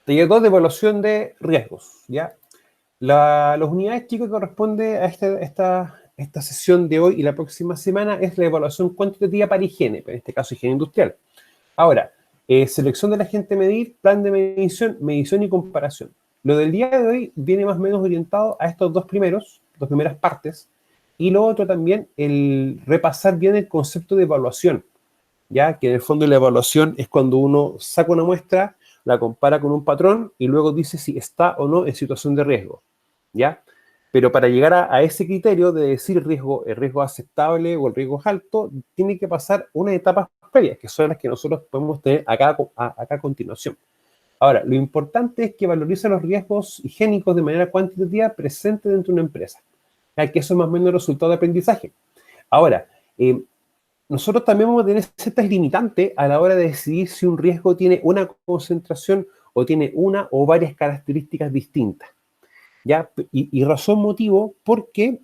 Taller 2 de evaluación de riesgos, ¿ya? Las unidades chicas que corresponde a esta sesión de hoy y la próxima semana es la evaluación cuantitativa para higiene, en este caso higiene industrial. Ahora, selección del agente a medir, plan de medición, medición y comparación. Lo del día de hoy viene más o menos orientado a estos dos primeras partes, y lo otro también, el repasar bien el concepto de evaluación, ya que en el fondo la evaluación es cuando uno saca una muestra, la compara con un patrón y luego dice si está o no en situación de riesgo, ¿ya? Pero para llegar a ese criterio de decir el riesgo aceptable o el riesgo es alto, tiene que pasar unas etapas previas, que son las que nosotros podemos tener acá a continuación. Ahora, lo importante es que valorice los riesgos higiénicos de manera cuantitativa presentes dentro de una empresa, ya que eso es más o menos el resultado de aprendizaje. Ahora, nosotros también vamos a tener ciertas limitantes a la hora de decidir si un riesgo tiene una concentración o tiene una o varias características distintas, ¿ya? Y razón motivo porque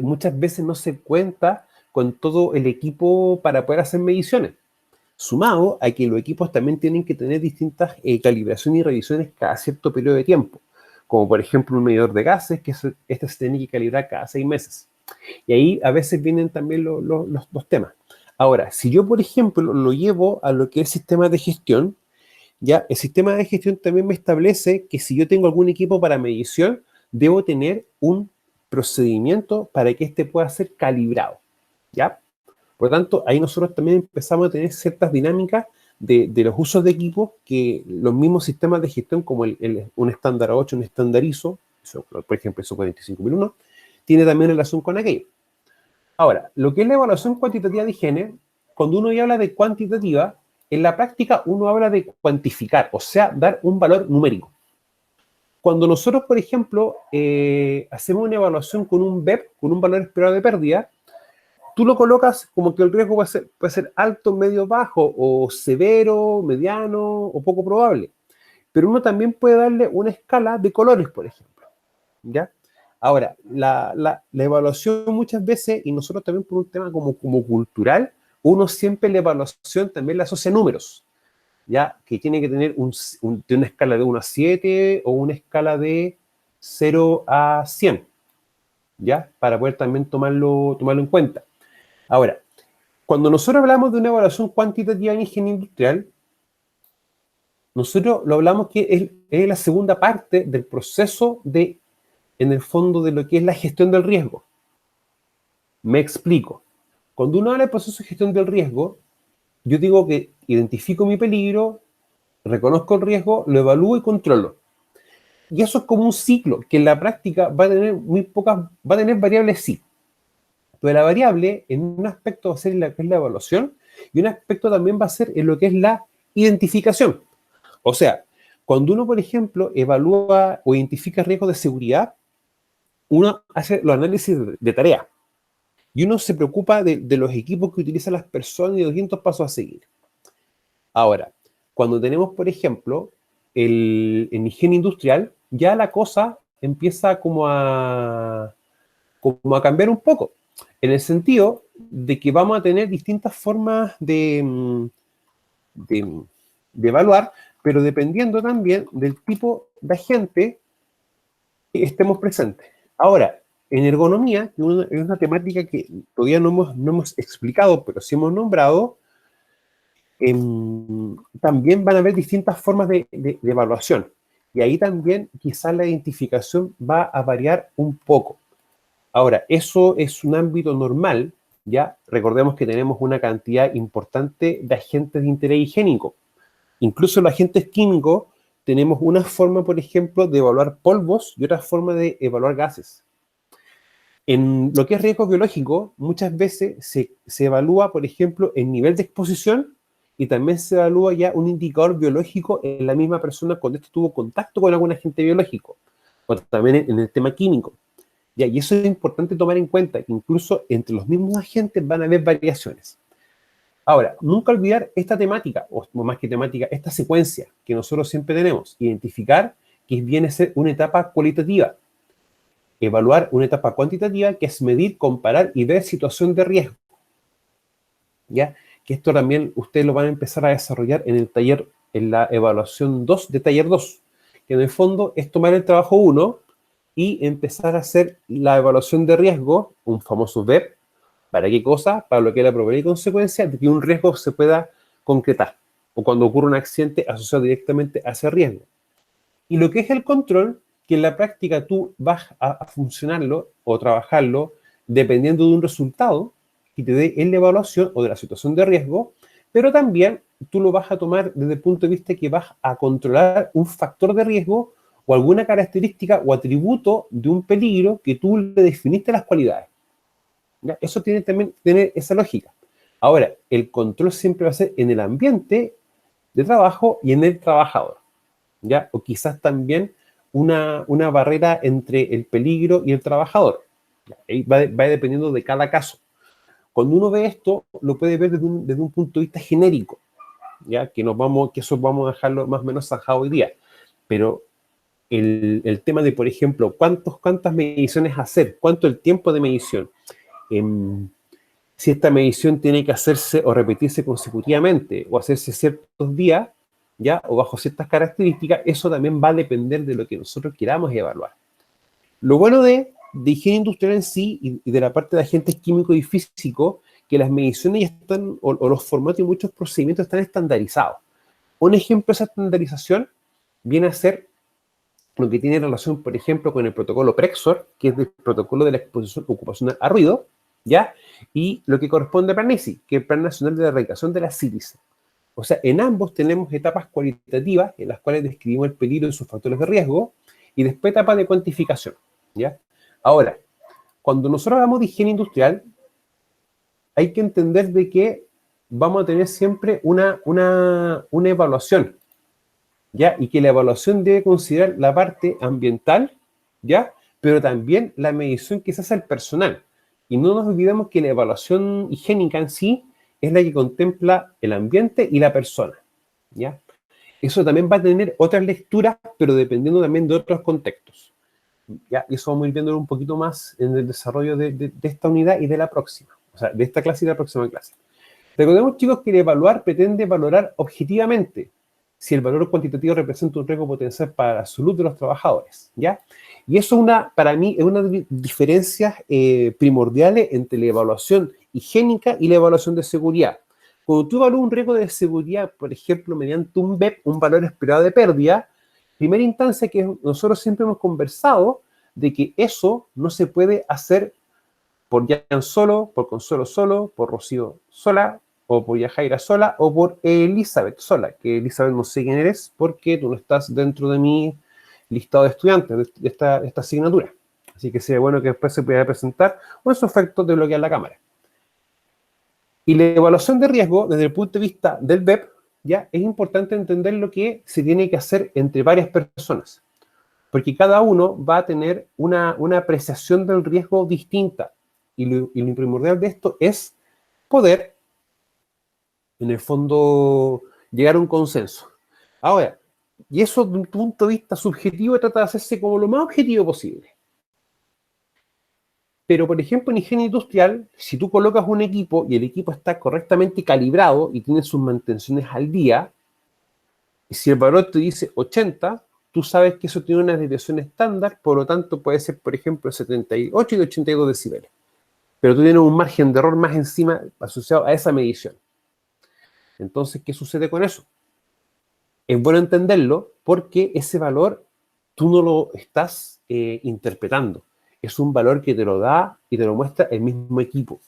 muchas veces no se cuenta con todo el equipo para poder hacer mediciones. Sumado a que los equipos también tienen que tener distintas calibraciones y revisiones cada cierto periodo de tiempo, como por ejemplo un medidor de gases, que este se tiene que calibrar cada 6 meses. Y ahí a veces vienen también los temas. Ahora, si yo, por ejemplo, lo llevo a lo que es sistema de gestión, ya el sistema de gestión también me establece que si yo tengo algún equipo para medición, debo tener un procedimiento para que éste pueda ser calibrado, ¿ya? Por lo tanto, ahí nosotros también empezamos a tener ciertas dinámicas de los usos de equipos que los mismos sistemas de gestión, como un estándar 8, un estándar ISO, por ejemplo, ISO 45001, tiene también relación con aquello. Ahora, lo que es la evaluación cuantitativa de higiene, cuando uno ya habla de cuantitativa, en la práctica uno habla de cuantificar, o sea, dar un valor numérico. Cuando nosotros, por ejemplo, hacemos una evaluación con un BEP, con un valor esperado de pérdida, tú lo colocas como que el riesgo puede ser alto, medio, bajo, o severo, mediano, o poco probable. Pero uno también puede darle una escala de colores, por ejemplo, ¿ya? Ahora, la evaluación muchas veces, y nosotros también por un tema como cultural, uno siempre la evaluación también la asocia a números, ¿ya? Que tiene que tener de una escala de 1 a 7 o una escala de 0 a 100, ¿ya? Para poder también tomarlo en cuenta. Ahora, cuando nosotros hablamos de una evaluación cuantitativa en ingeniería industrial, nosotros lo hablamos que es la segunda parte del proceso en el fondo, de lo que es la gestión del riesgo. Me explico. Cuando uno habla del proceso de gestión del riesgo, yo digo que identifico mi peligro, reconozco el riesgo, lo evalúo y controlo. Y eso es como un ciclo que en la práctica va a tener va a tener variables sí. Pero la variable en un aspecto va a ser en lo que es la evaluación y un aspecto también va a ser en lo que es la identificación. O sea, cuando uno, por ejemplo, evalúa o identifica riesgos de seguridad, uno hace los análisis de tarea y uno se preocupa de los equipos que utilizan las personas y los distintos pasos a seguir. Ahora, cuando tenemos, por ejemplo, en higiene industrial, ya la cosa empieza como a cambiar un poco, en el sentido de que vamos a tener distintas formas de evaluar, pero dependiendo también del tipo de agente que estemos presentes. Ahora, en ergonomía, que es una temática que todavía no hemos explicado, pero sí hemos nombrado, también van a haber distintas formas de evaluación. Y ahí también quizás la identificación va a variar un poco. Ahora, eso es un ámbito normal, ¿ya? Recordemos que tenemos una cantidad importante de agentes de interés higiénico. Incluso los agentes químicos tenemos una forma, por ejemplo, de evaluar polvos y otra forma de evaluar gases. En lo que es riesgo biológico, muchas veces se evalúa, por ejemplo, el nivel de exposición y también se evalúa ya un indicador biológico en la misma persona cuando esto tuvo contacto con algún agente biológico, o también en el tema químico. Ya, y eso es importante tomar en cuenta, que incluso entre los mismos agentes van a haber variaciones. Ahora, nunca olvidar esta temática, o más que temática, esta secuencia que nosotros siempre tenemos, identificar que viene a ser una etapa cualitativa, evaluar una etapa cuantitativa, que es medir, comparar y ver situación de riesgo. ¿Ya? Que esto también ustedes lo van a empezar a desarrollar en el taller en la evaluación 2 de taller 2, que en el fondo es tomar el trabajo 1 y empezar a hacer la evaluación de riesgo, un famoso VEP. ¿Para qué cosa? Para lo que es la probabilidad y consecuencia de que un riesgo se pueda concretar, o cuando ocurre un accidente asociado directamente a ese riesgo. Y lo que es el control, que en la práctica tú vas a funcionarlo o trabajarlo dependiendo de un resultado que te dé en la evaluación o de la situación de riesgo, pero también tú lo vas a tomar desde el punto de vista que vas a controlar un factor de riesgo o alguna característica o atributo de un peligro que tú le definiste las cualidades. ¿Ya? Eso también tiene esa lógica. Ahora, el control siempre va a ser en el ambiente de trabajo y en el trabajador, ¿ya? O quizás también una barrera entre el peligro y el trabajador. Ahí va dependiendo de cada caso. Cuando uno ve esto, lo puede ver desde un punto de vista genérico, ¿ya? Que eso vamos a dejarlo más o menos zanjado hoy día. Pero el tema de, por ejemplo, cuántas mediciones hacer, cuánto el tiempo de medición, si esta medición tiene que hacerse o repetirse consecutivamente o hacerse ciertos días, ¿ya? O bajo ciertas características, eso también va a depender de lo que nosotros queramos evaluar. Lo bueno de higiene industrial en sí y de la parte de agentes químicos y físicos, que las mediciones ya están, o los formatos y muchos procedimientos están estandarizados. Un ejemplo de esa estandarización viene a ser lo que tiene relación, por ejemplo, con el protocolo Prexor, que es el protocolo de la exposición ocupacional a ruido, ¿ya? Y lo que corresponde a PNAESI, que es el Plan Nacional de la Erradicación de la sílice. O sea, en ambos tenemos etapas cualitativas en las cuales describimos el peligro y sus factores de riesgo, y después etapas de cuantificación, ¿ya? Ahora, cuando nosotros hablamos de higiene industrial, hay que entender de que vamos a tener siempre una evaluación, ¿ya? Y que la evaluación debe considerar la parte ambiental, ¿ya? Pero también la medición que se hace al personal. Y no nos olvidemos que la evaluación higiénica en sí es la que contempla el ambiente y la persona, ¿ya? Eso también va a tener otras lecturas, pero dependiendo también de otros contextos, ¿ya? Y eso vamos a ir viéndolo un poquito más en el desarrollo de esta unidad y de la próxima, o sea, de esta clase y de la próxima clase. Recordemos, chicos, que el evaluar pretende valorar objetivamente si el valor cuantitativo representa un riesgo potencial para la salud de los trabajadores, ¿ya? Y eso para mí es una de las diferencias primordiales entre la evaluación higiénica y la evaluación de seguridad. Cuando tú evalúas un riesgo de seguridad, por ejemplo, mediante un VEP, un valor esperado de pérdida, primera instancia que nosotros siempre hemos conversado de que eso no se puede hacer por Jan solo, por Consuelo solo, por Rocío sola, o por Yajaira sola, o por Elizabeth sola, que Elizabeth no sé quién eres, porque tú no estás dentro de mi listado de estudiantes de esta asignatura. Así que sería bueno que después se pudiera presentar o en su efecto de bloquear la cámara. Y la evaluación de riesgo, desde el punto de vista del VEP, ya es importante entender lo que se tiene que hacer entre varias personas, porque cada uno va a tener una apreciación del riesgo distinta. Y lo primordial de esto es poder, en el fondo, llegar a un consenso. Ahora, y eso desde un punto de vista subjetivo trata de hacerse como lo más objetivo posible. Pero, por ejemplo, en higiene industrial, si tú colocas un equipo y el equipo está correctamente calibrado y tiene sus mantenciones al día, y si el valor te dice 80, tú sabes que eso tiene una desviación estándar, por lo tanto puede ser, por ejemplo, 78 y 82 decibeles. Pero tú tienes un margen de error más encima asociado a esa medición. Entonces, ¿qué sucede con eso? Es bueno entenderlo porque ese valor tú no lo estás interpretando. Es un valor que te lo da y te lo muestra el mismo equipo.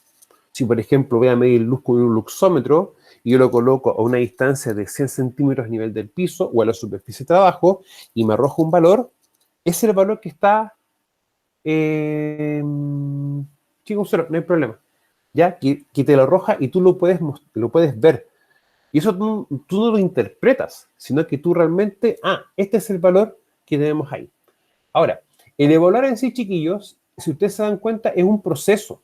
Si, por ejemplo, voy a medir luz con un luxómetro y yo lo coloco a una distancia de 100 centímetros a nivel del piso o a la superficie de trabajo y me arroja un valor, ese es el valor que está... chicos, no hay problema. ¿Ya? Que te lo arroja y tú lo puedes ver. Y eso tú no lo interpretas, sino que tú realmente, este es el valor que tenemos ahí. Ahora, el evaluar en sí, chiquillos, si ustedes se dan cuenta, es un proceso.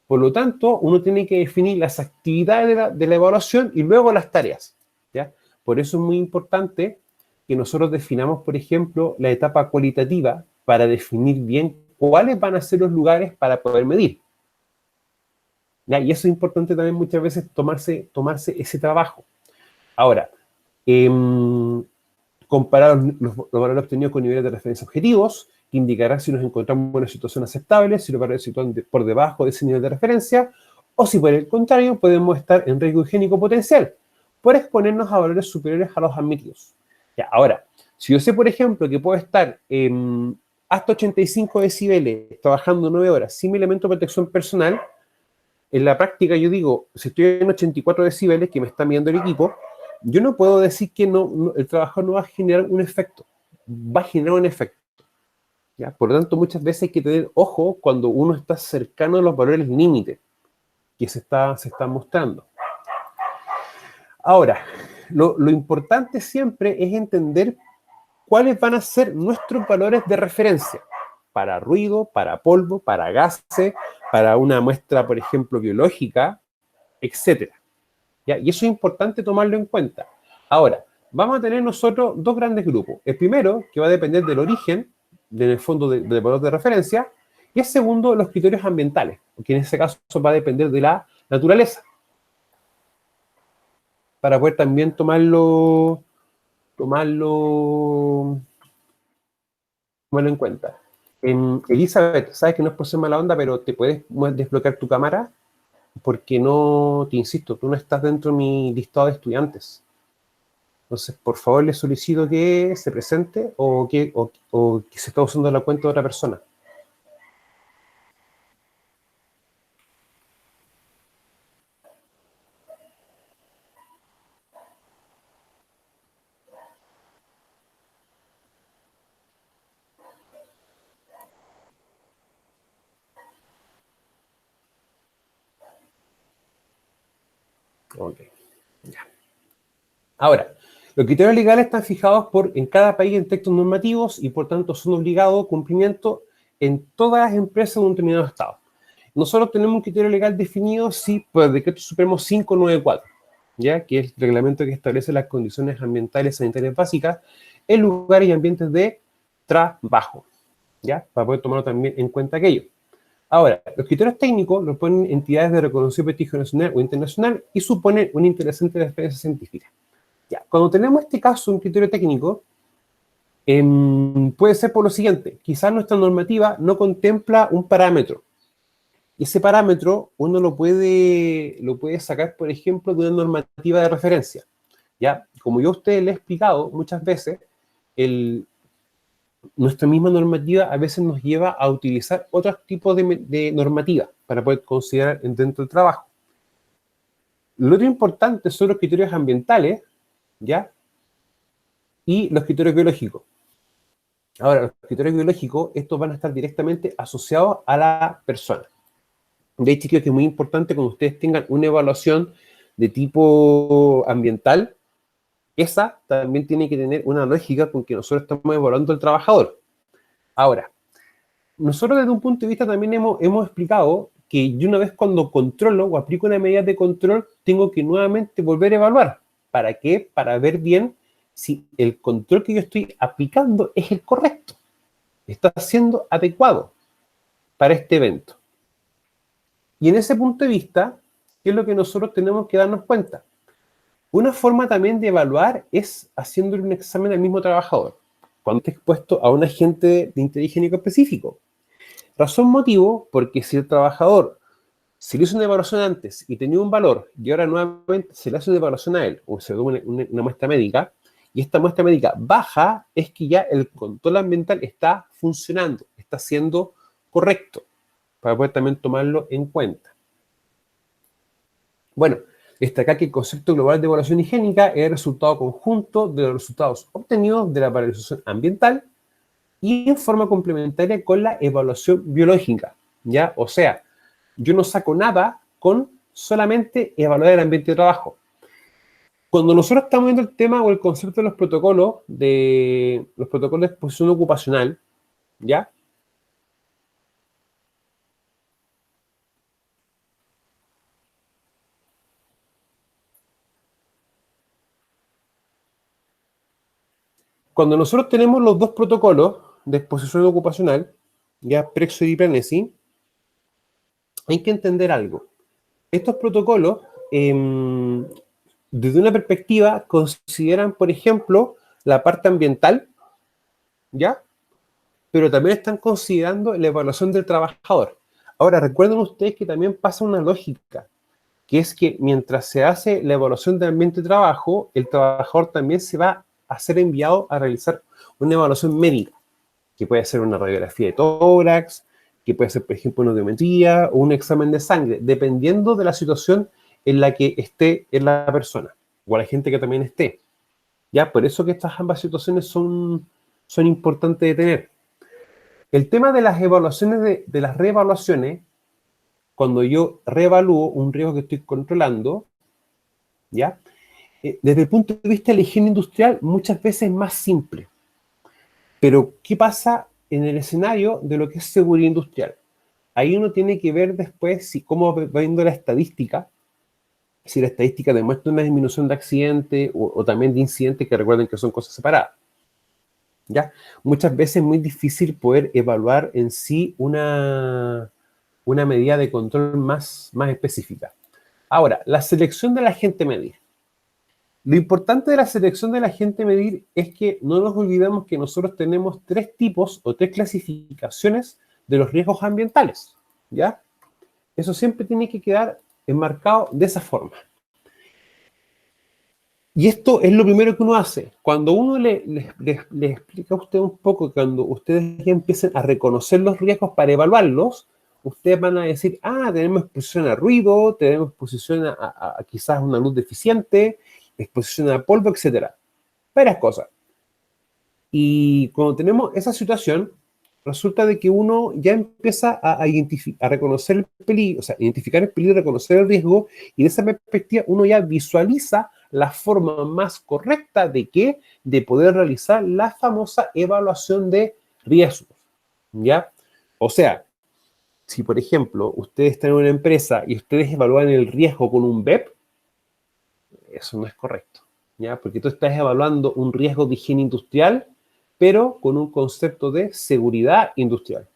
Por lo tanto, uno tiene que definir las actividades de la evaluación y luego las tareas, ¿ya? Por eso es muy importante que nosotros definamos, por ejemplo, la etapa cualitativa para definir bien cuáles van a ser los lugares para poder medir. ¿Ya? Y eso es importante también muchas veces tomarse ese trabajo. Ahora, Comparar los valores obtenidos con niveles de referencia objetivos, que indicará si nos encontramos en una situación aceptable, si los valores se sitúan por debajo de ese nivel de referencia, o si por el contrario podemos estar en riesgo higiénico potencial, por exponernos a valores superiores a los admitidos. Ya, ahora, si yo sé, por ejemplo, que puedo estar hasta 85 decibeles trabajando 9 horas sin mi elemento de protección personal, en la práctica yo digo, si estoy en 84 decibeles, que me está midiendo el equipo, yo no puedo decir que el trabajador no va a generar un efecto, va a generar un efecto. ¿Ya? Por lo tanto, muchas veces hay que tener ojo cuando uno está cercano a los valores límite que se está mostrando. Ahora, lo importante siempre es entender cuáles van a ser nuestros valores de referencia para ruido, para polvo, para gases, para una muestra, por ejemplo, biológica, etc. ¿Ya? Y eso es importante tomarlo en cuenta. Ahora, vamos a tener nosotros dos grandes grupos. El primero, que va a depender del origen, en el fondo del valor de referencia, y el segundo, los criterios ambientales, que en ese caso va a depender de la naturaleza, para poder también tomarlo en cuenta. Elizabeth, sabes que no es por ser mala onda, pero te puedes desbloquear tu cámara, porque no, te insisto, tú no estás dentro de mi listado de estudiantes. Entonces, por favor, le solicito que se presente o que se está usando la cuenta de otra persona. Ok, ya. Ahora, los criterios legales están fijados en cada país en textos normativos y por tanto son obligados a cumplimiento en todas las empresas de un determinado estado. Nosotros tenemos un criterio legal definido por el Decreto Supremo 594, ¿ya? Que es el reglamento que establece las condiciones ambientales y sanitarias básicas en lugares y ambientes de trabajo, ¿ya? Para poder tomarlo también en cuenta aquello. Ahora, los criterios técnicos los ponen entidades de reconocido prestigio nacional o internacional y suponen una interesante referencia científica. Ya, cuando tenemos este caso, un criterio técnico, puede ser por lo siguiente: quizás nuestra normativa no contempla un parámetro. Y ese parámetro uno lo puede sacar, por ejemplo, de una normativa de referencia. ¿Ya? Como yo a ustedes les he explicado muchas veces, nuestra misma normativa a veces nos lleva a utilizar otros tipos de normativa para poder considerar dentro del trabajo. Lo otro importante son los criterios ambientales, ¿ya? Y los criterios biológicos. Ahora, los criterios biológicos, estos van a estar directamente asociados a la persona. De hecho, creo que es muy importante cuando ustedes tengan una evaluación de tipo ambiental, esa también tiene que tener una lógica con que nosotros estamos evaluando al trabajador. Ahora, nosotros desde un punto de vista también hemos explicado que yo una vez cuando controlo o aplico una medida de control, tengo que nuevamente volver a evaluar. ¿Para qué? Para ver bien si el control que yo estoy aplicando es el correcto, está siendo adecuado para este evento. Y en ese punto de vista, ¿qué es lo que nosotros tenemos que darnos cuenta? Una forma también de evaluar es haciéndole un examen al mismo trabajador, cuando esté expuesto a un agente de interés higiénico específico. Razón motivo, porque si el trabajador se le hizo una evaluación antes y tenía un valor, y ahora nuevamente se le hace una evaluación a él, o se toma una muestra médica, y esta muestra médica baja, es que ya el control ambiental está funcionando, está siendo correcto, para poder también tomarlo en cuenta. Bueno, destacar que el concepto global de evaluación higiénica es el resultado conjunto de los resultados obtenidos de la valorización ambiental y en forma complementaria con la evaluación biológica, ¿ya? O sea, yo no saco nada con solamente evaluar el ambiente de trabajo. Cuando nosotros estamos viendo el tema o el concepto de los protocolos de exposición ocupacional, ¿ya? Cuando nosotros tenemos los dos protocolos de exposición ocupacional, ya Prexo y Planesi, hay que entender algo. Estos protocolos desde una perspectiva, consideran, por ejemplo, la parte ambiental, ¿ya? Pero también están considerando la evaluación del trabajador. Ahora, recuerden ustedes que también pasa una lógica, que es que mientras se hace la evaluación del ambiente de trabajo, el trabajador también se va a ser enviado a realizar una evaluación médica, que puede ser una radiografía de tórax, que puede ser, por ejemplo, una audiometría o un examen de sangre, dependiendo de la situación en la que esté en la persona, o a la gente que también esté. ¿Ya? Por eso que estas ambas situaciones son importantes de tener. El tema de las evaluaciones, de las reevaluaciones, cuando yo reevalúo un riesgo que estoy controlando, ¿ya? Desde el punto de vista de la higiene industrial, muchas veces es más simple. Pero, ¿qué pasa en el escenario de lo que es seguridad industrial? Ahí uno tiene que ver después si cómo va viendo la estadística, si la estadística demuestra una disminución de accidentes o también de incidentes, que recuerden que son cosas separadas. ¿Ya? Muchas veces es muy difícil poder evaluar en sí una medida de control más específica. Ahora, la selección del agente medir. Lo importante de la selección del agente medir es que no nos olvidemos que nosotros tenemos tres tipos o tres clasificaciones de los riesgos ambientales, ¿ya? Eso siempre tiene que quedar enmarcado de esa forma. Y esto es lo primero que uno hace. Cuando uno le explica a usted un poco, cuando ustedes ya empiecen a reconocer los riesgos para evaluarlos, ustedes van a decir, tenemos exposición a ruido, tenemos exposición a quizás una luz deficiente, exposición a polvo, etcétera. Varias cosas. Y cuando tenemos esa situación, resulta de que uno ya empieza a reconocer el peligro, o sea, identificar el peligro, reconocer el riesgo, y de esa perspectiva uno ya visualiza la forma más correcta de poder realizar la famosa evaluación de riesgos, ¿ya? O sea, si por ejemplo ustedes están en una empresa y ustedes evalúan el riesgo con un BEP, eso no es correcto, ¿ya? Porque tú estás evaluando un riesgo de higiene industrial, pero con un concepto de seguridad industrial,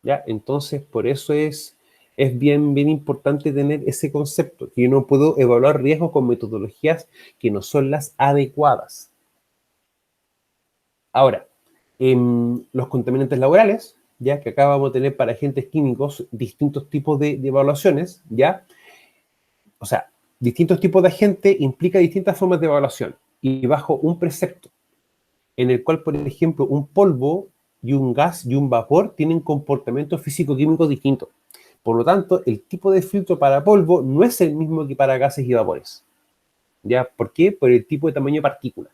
¿ya? Entonces, por eso es bien importante tener ese concepto, que yo no puedo evaluar riesgos con metodologías que no son las adecuadas. Ahora, en los contaminantes laborales, ya que acá vamos a tener para agentes químicos distintos tipos de evaluaciones, ¿ya? O sea, distintos tipos de agentes implica distintas formas de evaluación y bajo un precepto, en el cual, por ejemplo, un polvo y un gas y un vapor tienen comportamientos físico-químicos distintos. Por lo tanto, el tipo de filtro para polvo no es el mismo que para gases y vapores. ¿Ya? ¿Por qué? Por el tipo de tamaño de partícula.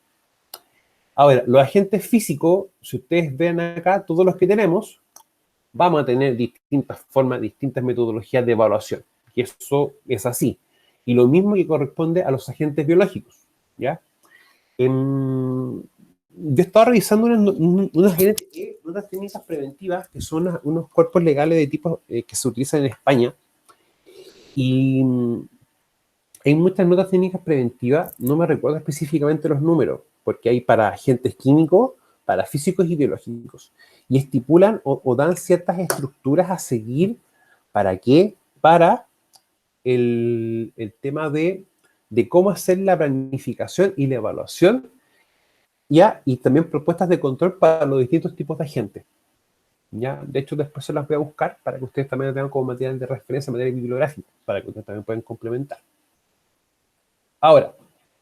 Ahora, los agentes físicos, si ustedes ven acá, todos los que tenemos, vamos a tener distintas formas, distintas metodologías de evaluación. Y eso es así. Y lo mismo que corresponde a los agentes biológicos, ¿ya? Yo estaba revisando unas técnicas preventivas que son unos cuerpos legales de tipo que se utilizan en España, y hay muchas notas técnicas preventivas, no me recuerdo específicamente los números, porque hay para agentes químicos, para físicos y biológicos, y estipulan o dan ciertas estructuras a seguir. ¿Para qué? Para el tema de cómo hacer la planificación y la evaluación, ¿ya? Y también propuestas de control para los distintos tipos de agentes, ¿ya? De hecho, después se las voy a buscar para que ustedes también tengan como material de referencia, material bibliográfico, para que ustedes también puedan complementar. Ahora,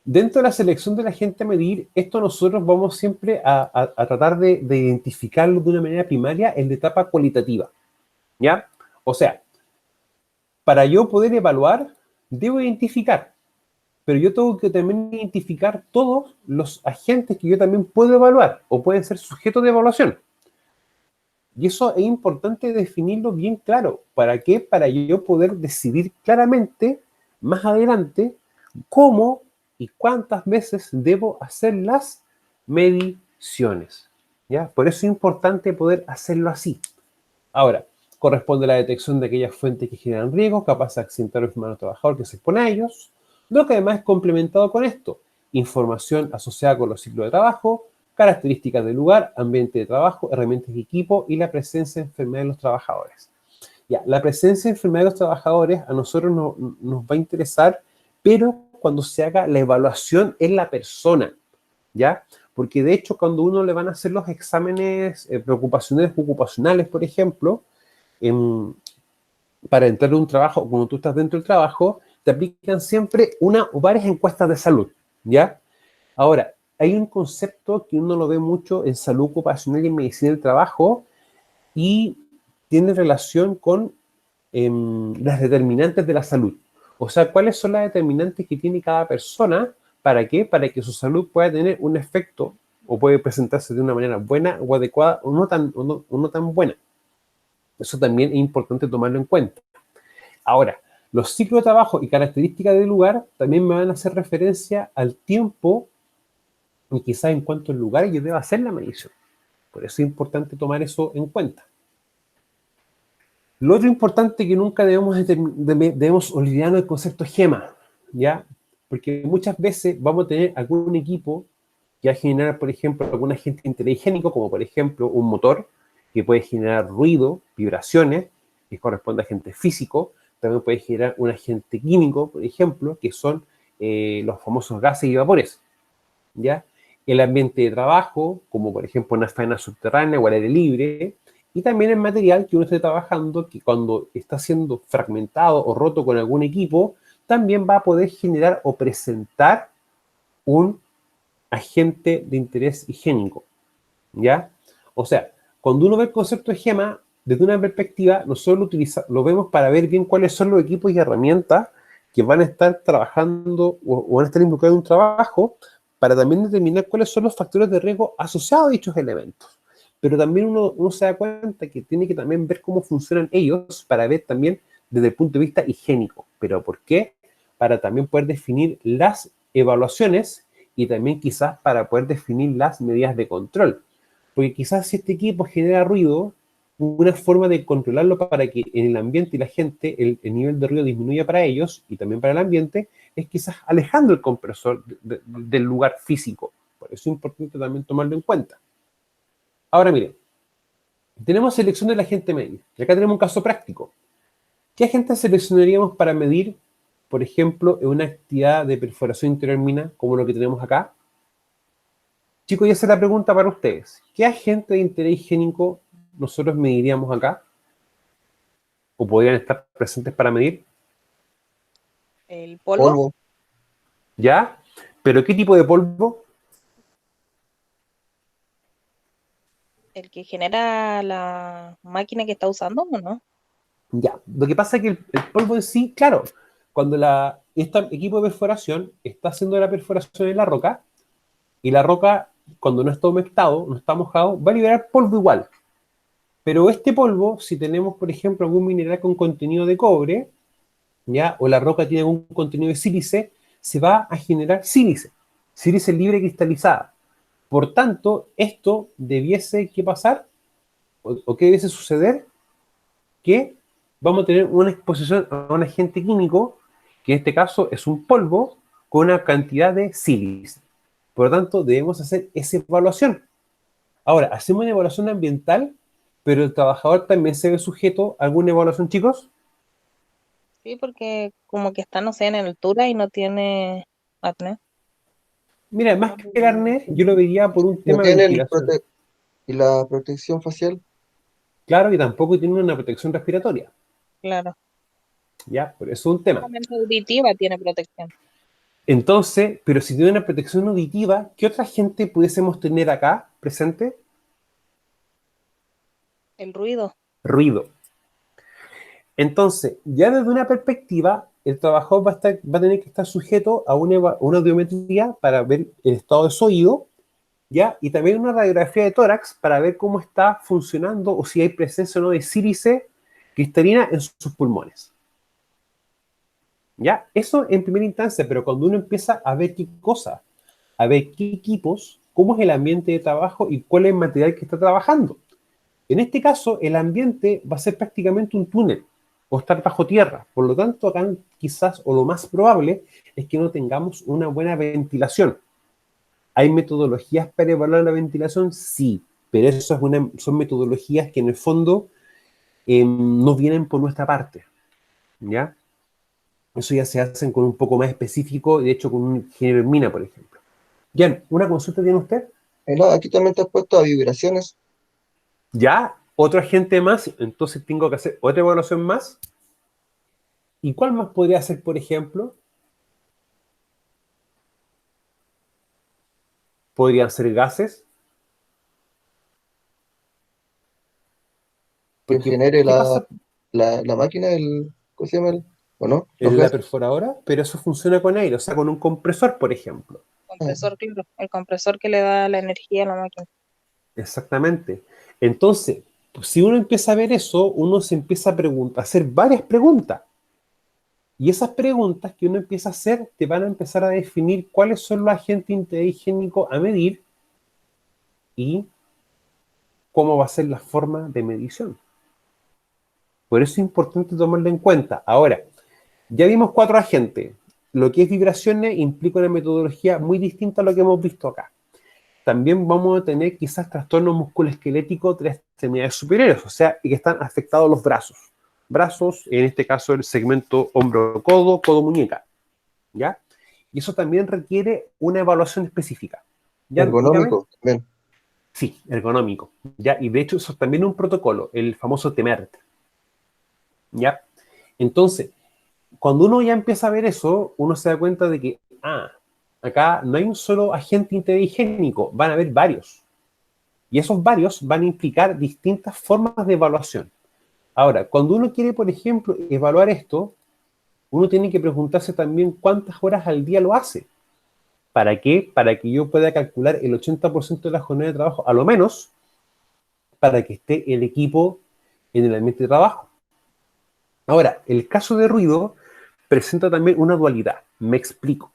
dentro de la selección del agente a medir, esto nosotros vamos siempre a tratar de identificarlo de una manera primaria en la etapa cualitativa, ¿ya? O sea, para yo poder evaluar, debo identificar, pero yo tengo que también identificar todos los agentes que yo también puedo evaluar o pueden ser sujetos de evaluación. Y eso es importante definirlo bien claro. ¿Para qué? Para yo poder decidir claramente más adelante cómo y cuántas veces debo hacer las mediciones, ¿ya? Por eso es importante poder hacerlo así. Ahora, corresponde a la detección de aquellas fuentes que generan riesgos, capaces de accidentar o enfermar al trabajador que se expone a ellos, lo que además es complementado con esto: información asociada con los ciclos de trabajo, características del lugar, ambiente de trabajo, herramientas y equipo, y la presencia de enfermedad de los trabajadores. Ya, la presencia de enfermedad de los trabajadores a nosotros nos va a interesar pero cuando se haga la evaluación en la persona, ¿ya? Porque de hecho cuando uno le van a hacer los exámenes preocupacionales ocupacionales, por ejemplo, para entrar en un trabajo, cuando tú estás dentro del trabajo, te aplican siempre una o varias encuestas de salud, ¿ya? Ahora, hay un concepto que uno lo ve mucho en salud ocupacional y en medicina del trabajo y tiene relación con las determinantes de la salud. O sea, ¿cuáles son las determinantes que tiene cada persona? ¿Para qué? Para que su salud pueda tener un efecto o puede presentarse de una manera buena o adecuada o no tan buena. Eso también es importante tomarlo en cuenta. Ahora, los ciclos de trabajo y características del lugar también me van a hacer referencia al tiempo y quizás en cuánto el lugar yo deba hacer la medición. Por eso es importante tomar eso en cuenta. Lo otro importante que nunca debemos olvidarnos del concepto GEMA, ¿ya? Porque muchas veces vamos a tener algún equipo que va a generar, por ejemplo, algún agente interhigiénico, como por ejemplo un motor, que puede generar ruido, vibraciones, que corresponde a agente físico. También puede generar un agente químico, por ejemplo, que son los famosos gases y vapores, ¿ya? El ambiente de trabajo, como por ejemplo una faena subterránea o al aire libre, y también el material que uno esté trabajando, que cuando está siendo fragmentado o roto con algún equipo, también va a poder generar o presentar un agente de interés higiénico, ¿ya? O sea, cuando uno ve el concepto de GEMA, desde una perspectiva, nosotros lo vemos para ver bien cuáles son los equipos y herramientas que van a estar trabajando o van a estar involucrados en un trabajo para también determinar cuáles son los factores de riesgo asociados a dichos elementos. Pero también uno se da cuenta que tiene que también ver cómo funcionan ellos para ver también desde el punto de vista higiénico. ¿Pero por qué? Para también poder definir las evaluaciones y también quizás para poder definir las medidas de control. Porque quizás si este equipo genera ruido, una forma de controlarlo para que en el ambiente y la gente el nivel de ruido disminuya para ellos y también para el ambiente, es quizás alejando el compresor del lugar físico. Por eso es importante también tomarlo en cuenta. Ahora miren, tenemos selección del agente medio. Y acá tenemos un caso práctico. ¿Qué agente seleccionaríamos para medir, por ejemplo, en una actividad de perforación interior mina, como lo que tenemos acá? Chicos, y esa es la pregunta para ustedes. ¿Qué agente de interés higiénico nosotros mediríamos acá? ¿O podrían estar presentes para medir? El polvo, Polvo. ¿Ya? ¿Pero qué tipo de polvo? el que genera la máquina que está usando, ¿o no? Ya. Lo que pasa es que el polvo en sí, claro, cuando este equipo de perforación está haciendo la perforación en la roca, y la roca, cuando no está humectado, no está mojado, va a liberar polvo igual. Pero este polvo, si tenemos, por ejemplo, algún mineral con contenido de cobre, ¿ya? O la roca tiene algún contenido de sílice, se va a generar sílice libre cristalizada. Por tanto, esto debiese, ¿qué pasar? ¿O qué debiese suceder? Que vamos a tener una exposición a un agente químico, que en este caso es un polvo con una cantidad de sílice. Por lo tanto, debemos hacer esa evaluación. Ahora, hacemos una evaluación ambiental, pero el trabajador también se ve sujeto a alguna evaluación, chicos. Sí, porque como que está, no sé, en altura y no tiene apnea. Mira, más que el arnés, yo lo vería por un No tema de tiene ventilación. y la protección facial. Claro, y tampoco tiene una protección respiratoria. Claro. ¿Ya? Por eso es un tema. Solamente auditiva tiene protección. Entonces, pero si tiene una protección auditiva, ¿qué otra gente pudiésemos tener acá presente? El ruido. Ruido. Entonces, ya desde una perspectiva, el trabajador va a tener que estar sujeto a una audiometría para ver el estado de su oído, ¿ya? Y también una radiografía de tórax para ver cómo está funcionando o si hay presencia o no de sílice cristalina en sus pulmones. ¿Ya? Eso en primera instancia, pero cuando uno empieza a ver qué cosas, a ver qué equipos, cómo es el ambiente de trabajo y cuál es el material que está trabajando. En este caso, el ambiente va a ser prácticamente un túnel o estar bajo tierra. Por lo tanto, acá quizás o lo más probable es que no tengamos una buena ventilación. ¿Hay metodologías para evaluar la ventilación? Sí, pero eso son metodologías que en el fondo no vienen por nuestra parte, ¿ya? Eso ya se hacen con un poco más específico, de hecho con un ingeniero en mina, por ejemplo. Jan, ¿una consulta tiene usted? No, aquí también te has puesto a vibraciones. Ya, otro agente más, entonces tengo que hacer otra evaluación más. ¿Y cuál más podría hacer, por ejemplo? Podrían ser gases, Que porque genere ¿qué pasa la máquina, ¿cómo se llama? ¿O no? Los en la gases. perforadora? Pero eso funciona con aire, o sea, con un compresor, por ejemplo. Ah, Compresor, claro, el compresor que le da la energía a la máquina. Exactamente. Entonces, pues, si uno empieza a ver eso, uno se empieza a hacer varias preguntas. Y esas preguntas que uno empieza a hacer te van a empezar a definir cuáles son los agentes interhigiénicos a medir y cómo va a ser la forma de medición. Por eso es importante tomarlo en cuenta. Ahora, ya vimos 4 agentes. Lo que es vibraciones implica una metodología muy distinta a lo que hemos visto acá. También vamos a tener quizás trastornos musculoesqueléticos de las extremidades superiores, o sea, que están afectados los brazos. Brazos, en este caso el segmento hombro-codo, codo-muñeca, ¿ya? Y eso también requiere una evaluación específica. ¿Ya? Dígame. ergonómico también. Sí, ergonómico, ¿ya? Y de hecho eso es también un protocolo, el famoso TEMERT, ¿ya? Entonces, cuando uno ya empieza a ver eso, uno se da cuenta de que, acá no hay un solo agente interhigiénico, van a haber varios. Y esos varios van a implicar distintas formas de evaluación. Ahora, cuando uno quiere, por ejemplo, evaluar esto, uno tiene que preguntarse también cuántas horas al día lo hace. ¿Para qué? Para que yo pueda calcular el 80% de la jornada de trabajo, a lo menos, para que esté el equipo en el ambiente de trabajo. Ahora, el caso de ruido presenta también una dualidad. Me explico.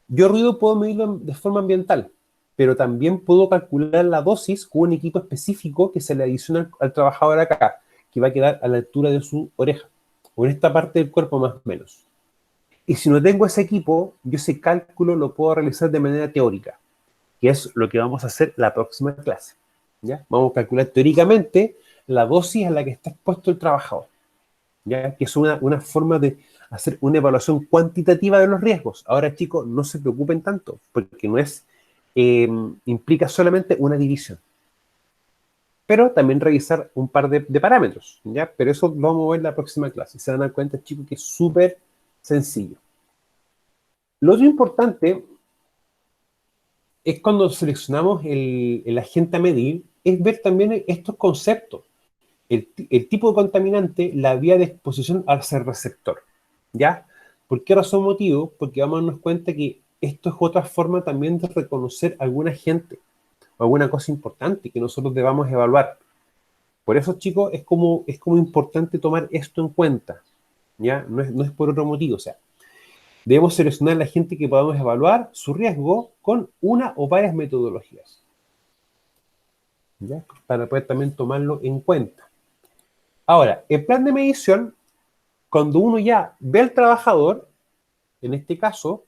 Yo ruido puedo medirlo de forma ambiental, pero también puedo calcular la dosis con un equipo específico que se le adiciona al trabajador acá, que va a quedar a la altura de su oreja, o en esta parte del cuerpo más o menos. Y si no tengo ese equipo, yo ese cálculo lo puedo realizar de manera teórica, que es lo que vamos a hacer la próxima clase. ¿Ya? Vamos a calcular teóricamente la dosis a la que está expuesto el trabajador, ¿ya? Que es una forma de hacer una evaluación cuantitativa de los riesgos. Ahora, chicos, no se preocupen tanto, porque no es, implica solamente una división. Pero también revisar un par de parámetros, ¿ya? Pero eso lo vamos a ver en la próxima clase. Se van a dar cuenta, chicos, que es súper sencillo. Lo otro importante es cuando seleccionamos el agente a medir, es ver también estos conceptos. El tipo de contaminante, la vía de exposición al ser receptor. ¿Ya? ¿Por qué razón motivo? Porque vamos a darnos cuenta que esto es otra forma también de reconocer algún agente o alguna cosa importante que nosotros debamos evaluar. Por eso, chicos, es como importante tomar esto en cuenta. ¿Ya? No es por otro motivo. O sea, debemos seleccionar la gente que podamos evaluar su riesgo con una o varias metodologías. ¿Ya? Para poder también tomarlo en cuenta. Ahora, el plan de medición, cuando uno ya ve al trabajador, en este caso,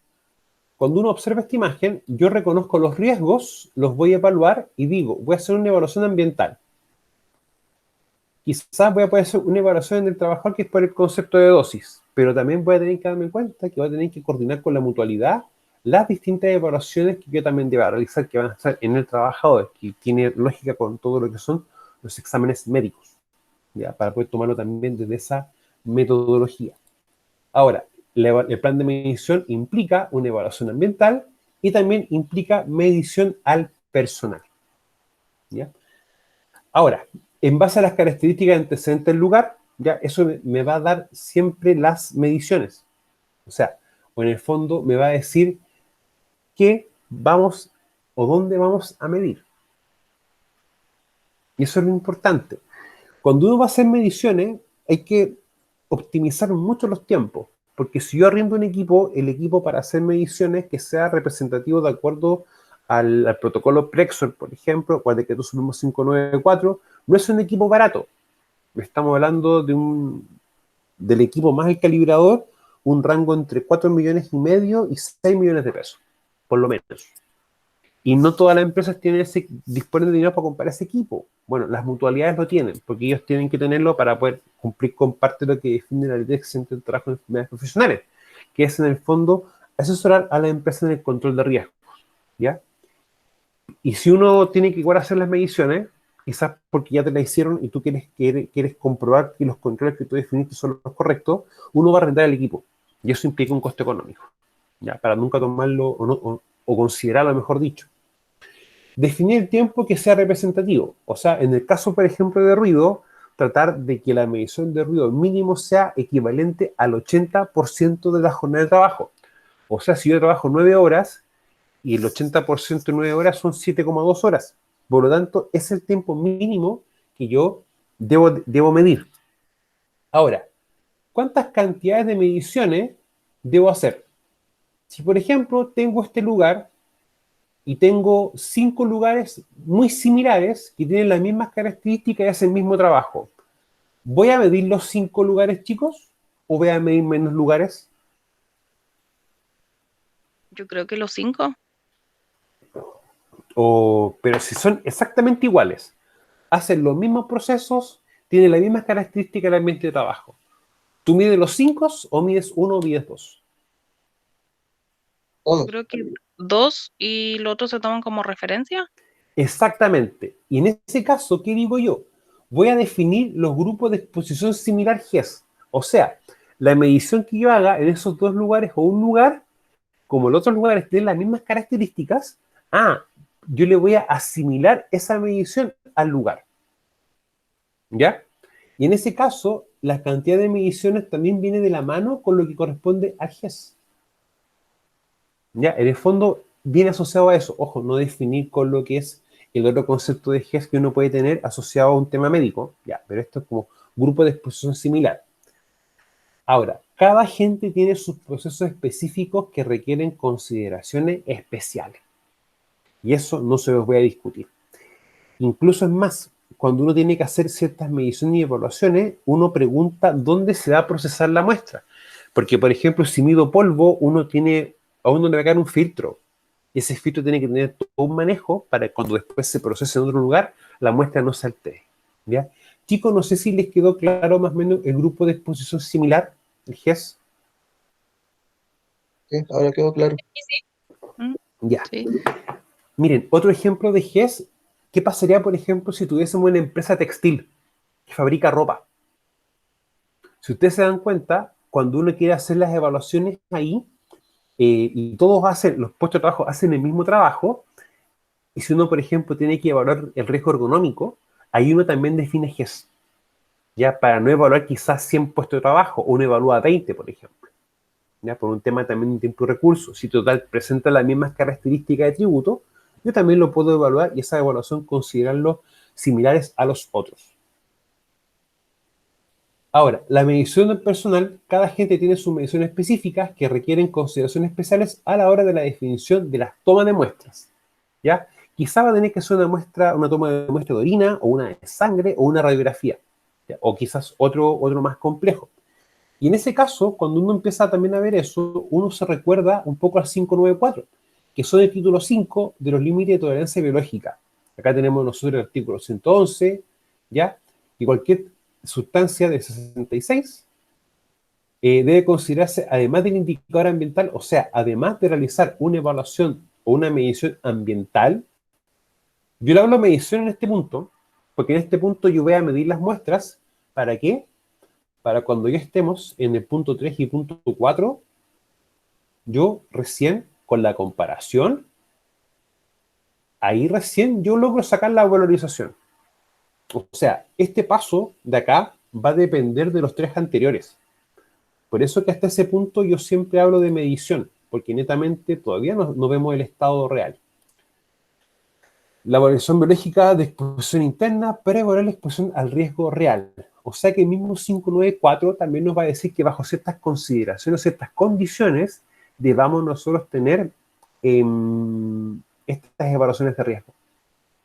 cuando uno observa esta imagen, yo reconozco los riesgos, los voy a evaluar y digo, voy a hacer una evaluación ambiental. Quizás voy a poder hacer una evaluación del trabajador que es por el concepto de dosis, pero también voy a tener que darme cuenta que voy a tener que coordinar con la mutualidad las distintas evaluaciones que yo también deba realizar, que van a estar en el trabajador, que tiene lógica con todo lo que son los exámenes médicos, ¿ya? Para poder tomarlo también desde esa metodología. Ahora, el plan de medición implica una evaluación ambiental y también implica medición al personal, ¿ya? Ahora, en base a las características antecedentes del lugar, ya eso me va a dar siempre las mediciones. O sea, o en el fondo me va a decir qué vamos o dónde vamos a medir. Y eso es lo importante. Cuando uno va a hacer mediciones, hay que optimizar mucho los tiempos. Porque si yo arriendo un equipo, el equipo para hacer mediciones que sea representativo de acuerdo al protocolo Prexor, por ejemplo, o al decreto supremo 594, no es un equipo barato. Estamos hablando del equipo más el calibrador, un rango entre 4,5 millones y 6 millones de pesos, por lo menos. Y no todas las empresas disponen de dinero para comprar ese equipo. Bueno, las mutualidades lo tienen, porque ellos tienen que tenerlo para poder cumplir con parte de lo que define la ley de accidentes de trabajo en enfermedades profesionales, que es en el fondo asesorar a la empresa en el control de riesgos, ¿ya? Y si uno tiene que igual hacer las mediciones, quizás porque ya te la hicieron y tú quieres comprobar que los controles que tú definiste son los correctos, uno va a rentar el equipo. Y eso implica un coste económico, ¿ya? Para nunca tomarlo o considerarlo, mejor dicho. Definir el tiempo que sea representativo. O sea, en el caso, por ejemplo, de ruido, tratar de que la medición de ruido mínimo sea equivalente al 80% de la jornada de trabajo. O sea, si yo trabajo 9 horas y el 80% de 9 horas son 7,2 horas. Por lo tanto, es el tiempo mínimo que yo debo medir. Ahora, ¿cuántas cantidades de mediciones debo hacer? Si, por ejemplo, tengo este lugar y tengo 5 lugares muy similares que tienen las mismas características y hacen el mismo trabajo, ¿voy a medir los 5 lugares, chicos? ¿O voy a medir menos lugares? Yo creo que los 5. Pero si son exactamente iguales, hacen los mismos procesos, tienen las mismas características del ambiente de trabajo. ¿Tú mides los 5 o mides uno o mides dos? Todo. Creo que 2 y los otros se toman como referencia. Exactamente. Y en ese caso, ¿qué digo yo? Voy a definir los grupos de exposición similar GES. O sea, la medición que yo haga en esos dos lugares o un lugar, como los otros lugares tienen las mismas características, yo le voy a asimilar esa medición al lugar. ¿Ya? Y en ese caso, la cantidad de mediciones también viene de la mano con lo que corresponde al GES. ¿Ya? En el fondo, viene asociado a eso. Ojo, no definir con lo que es el otro concepto de GES que uno puede tener asociado a un tema médico. Ya, pero esto es como grupo de exposición similar. Ahora, cada gente tiene sus procesos específicos que requieren consideraciones especiales. Y eso no se los voy a discutir. Incluso es más, cuando uno tiene que hacer ciertas mediciones y evaluaciones, uno pregunta dónde se va a procesar la muestra. Porque, por ejemplo, si mido polvo, a uno le va a caer un filtro. Y ese filtro tiene que tener todo un manejo para que cuando después se procese en otro lugar, la muestra no se altere. ¿Ya? Chicos, no sé si les quedó claro más o menos el grupo de exposición similar, el GES. Sí, ahora quedó claro. Mm, Ya. sí. Miren, otro ejemplo de GES, ¿qué pasaría, por ejemplo, si tuviésemos una empresa textil que fabrica ropa? Si ustedes se dan cuenta, cuando uno quiere hacer las evaluaciones ahí, y los puestos de trabajo hacen el mismo trabajo, y si uno, por ejemplo, tiene que evaluar el riesgo ergonómico, ahí uno también define GES, ya para no evaluar quizás 100 puestos de trabajo, uno evalúa 20, por ejemplo, ya por un tema también de tiempo y recursos. Si total presenta las mismas características de tributo, yo también lo puedo evaluar y esa evaluación considerarlo similares a los otros. Ahora, la medición del personal, cada gente tiene sus mediciones específicas que requieren consideraciones especiales a la hora de la definición de las tomas de muestras. ¿Ya? Quizá va a tener que ser una toma de muestra de orina, o una de sangre, o una radiografía. ¿Ya? O quizás otro más complejo. Y en ese caso, cuando uno empieza también a ver eso, uno se recuerda un poco al 594, que son el título 5 de los límites de tolerancia biológica. Acá tenemos nosotros el artículo 111, ¿ya? Y cualquier sustancia de 66 debe considerarse, además del indicador ambiental, o sea, además de realizar una evaluación o una medición ambiental. Yo le hablo de medición en este punto, porque en este punto yo voy a medir las muestras. ¿Para qué? Para cuando ya estemos en el punto 3 y punto 4, yo recién, con la comparación, ahí recién yo logro sacar la valorización. O sea, este paso de acá va a depender de los 3 anteriores. Por eso que hasta ese punto yo siempre hablo de medición, porque netamente todavía no vemos el estado real. La evaluación biológica de exposición interna para evaluar la exposición al riesgo real. O sea que el mismo 594 también nos va a decir que bajo ciertas consideraciones, ciertas condiciones, debamos nosotros tener estas evaluaciones de riesgo,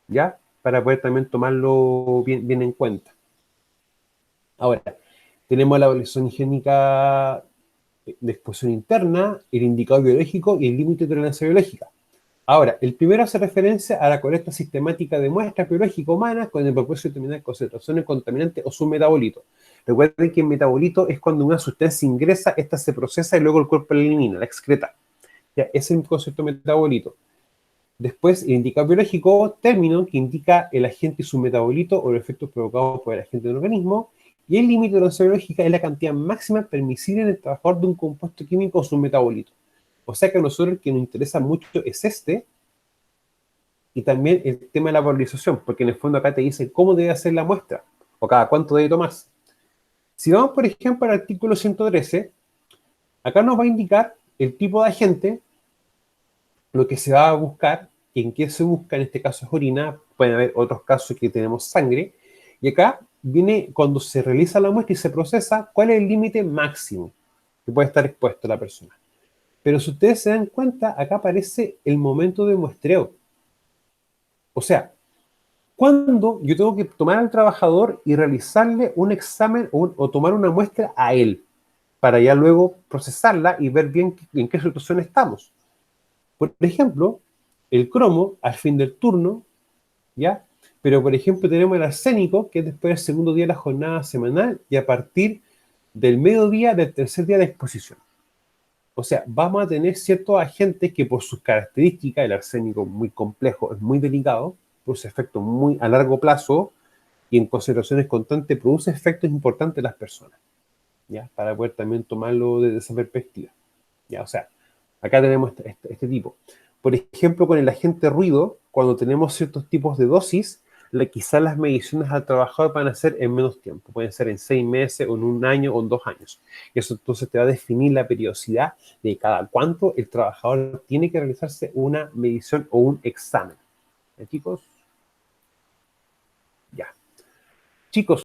¿ya? Para poder también tomarlo bien en cuenta. Ahora, tenemos la evaluación higiénica de exposición interna, el indicador biológico y el límite de tolerancia biológica. Ahora, el primero hace referencia a la colecta sistemática de muestras biológicas humanas con el propósito de determinar concentraciones contaminantes o su metabolito. Recuerden que el metabolito es cuando una sustancia ingresa, esta se procesa y luego el cuerpo la elimina, la excreta. Ya, ese es el concepto de metabolito. Después, el indicador biológico, término que indica el agente y su metabolito o los efectos provocados por el agente del organismo. Y el límite de la dosis biológica es la cantidad máxima permisible en el trabajador de un compuesto químico o su metabolito. O sea que a nosotros el que nos interesa mucho es este, y también el tema de la valorización, porque en el fondo acá te dice cómo debe hacer la muestra, o cada cuánto debe tomarse. Si vamos, por ejemplo, al artículo 113, acá nos va a indicar el tipo de agente, lo que se va a buscar, en qué se busca, en este caso es orina, pueden haber otros casos que tenemos sangre, y acá viene cuando se realiza la muestra y se procesa, cuál es el límite máximo que puede estar expuesto a la persona. Pero si ustedes se dan cuenta, acá aparece el momento de muestreo. O sea, cuando yo tengo que tomar al trabajador y realizarle un examen o tomar una muestra a él, para ya luego procesarla y ver bien en qué situación estamos. Por ejemplo, el cromo al fin del turno, ¿ya? Pero, por ejemplo, tenemos el arsénico, que es después del segundo día de la jornada semanal y a partir del mediodía del tercer día de exposición. O sea, vamos a tener ciertos agentes que por sus características, el arsénico muy complejo, es muy delicado, produce efectos muy a largo plazo y en concentraciones constantes produce efectos importantes en las personas, ¿ya? Para poder también tomarlo desde esa perspectiva, ¿ya? O sea, acá tenemos este tipo. Por ejemplo, con el agente ruido, cuando tenemos ciertos tipos de dosis, quizás las mediciones al trabajador van a ser en menos tiempo. Pueden ser en 6 meses, o en 1 año, o en 2 años. Eso entonces te va a definir la periodicidad de cada cuánto el trabajador tiene que realizarse una medición o un examen. ¿Ya, chicos? Ya. Chicos,